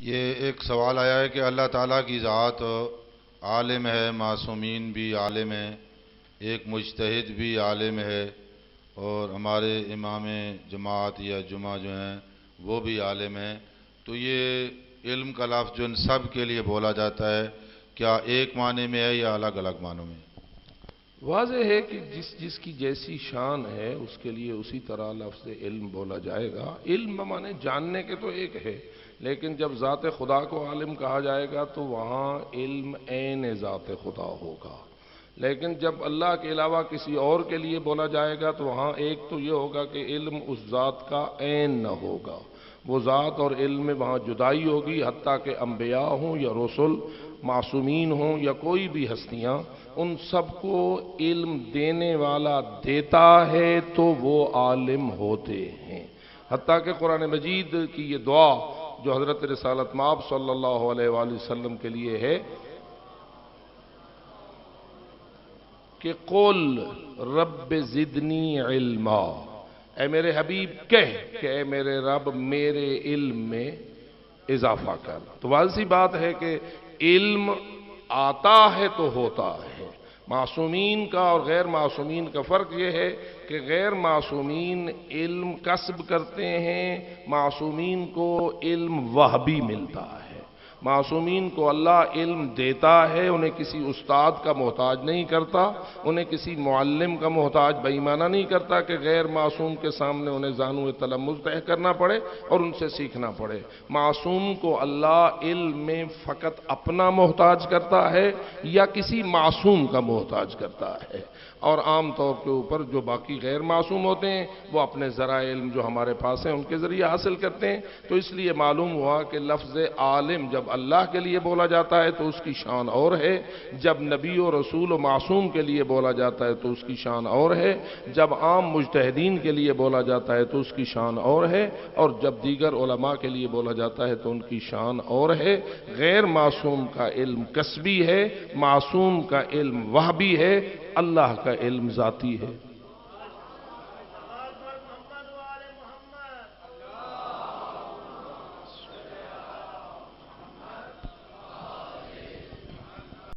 یہ ایک سوال آیا ہے کہ اللہ تعالیٰ کی ذات عالم ہے، معصومین بھی عالم ہیں، ایک مجتہد بھی عالم ہے، اور ہمارے امام جماعت یا جمعہ جو ہیں وہ بھی عالم ہیں، تو یہ علم کا لفظ جو ان سب کے لیے بولا جاتا ہے، کیا ایک معنی میں ہے یا الگ الگ معنوں میں؟ واضح ہے کہ جس کی جیسی شان ہے اس کے لیے اسی طرح لفظ علم بولا جائے گا۔ علم مانے جاننے کے تو ایک ہے، لیکن جب ذات خدا کو عالم کہا جائے گا تو وہاں علم عین ذات خدا ہوگا، لیکن جب اللہ کے علاوہ کسی اور کے لیے بولا جائے گا تو وہاں ایک تو یہ ہوگا کہ علم اس ذات کا عین نہ ہوگا، وہ ذات اور علم میں وہاں جدائی ہوگی، حتیٰ کہ انبیاء ہوں یا رسل، معصومین ہوں یا کوئی بھی ہستیاں، ان سب کو علم دینے والا دیتا ہے تو وہ عالم ہوتے ہیں۔ حتیٰ کہ قرآن مجید کی یہ دعا جو حضرت رسالت مآب صلی اللہ علیہ وآلہ وسلم کے لیے ہے کہ قل رب زدنی علما، اے میرے حبیب کہہ کہ اے میرے رب میرے علم میں اضافہ کر۔ تو واضح سی بات ہے کہ علم آتا ہے تو ہوتا ہے۔ معصومین کا اور غیر معصومین کا فرق یہ ہے کہ غیر معصومین علم کسب کرتے ہیں، معصومین کو علم وہبی ملتا ہے۔ معصومین کو اللہ علم دیتا ہے، انہیں کسی استاد کا محتاج نہیں کرتا، انہیں کسی معلم کا محتاج بے ایمانہ نہیں کرتا کہ غیر معصوم کے سامنے انہیں زانو تلمذ طے کرنا پڑے اور ان سے سیکھنا پڑے۔ معصوم کو اللہ علم میں فقط اپنا محتاج کرتا ہے یا کسی معصوم کا محتاج کرتا ہے، اور عام طور کے اوپر جو باقی غیر معصوم ہوتے ہیں وہ اپنے ذرائع علم جو ہمارے پاس ہیں ان کے ذریعے حاصل کرتے ہیں۔ تو اس لیے معلوم ہوا کہ لفظ عالم جب اللہ کے لیے بولا جاتا ہے تو اس کی شان اور ہے، جب نبی و رسول و معصوم کے لیے بولا جاتا ہے تو اس کی شان اور ہے، جب عام مجتہدین کے لیے بولا جاتا ہے تو اس کی شان اور ہے، اور جب دیگر علماء کے لیے بولا جاتا ہے تو ان کی شان اور ہے۔ غیر معصوم کا علم کسبی ہے، معصوم کا علم وہبی ہے، اللہ کا علم ذاتی ہے۔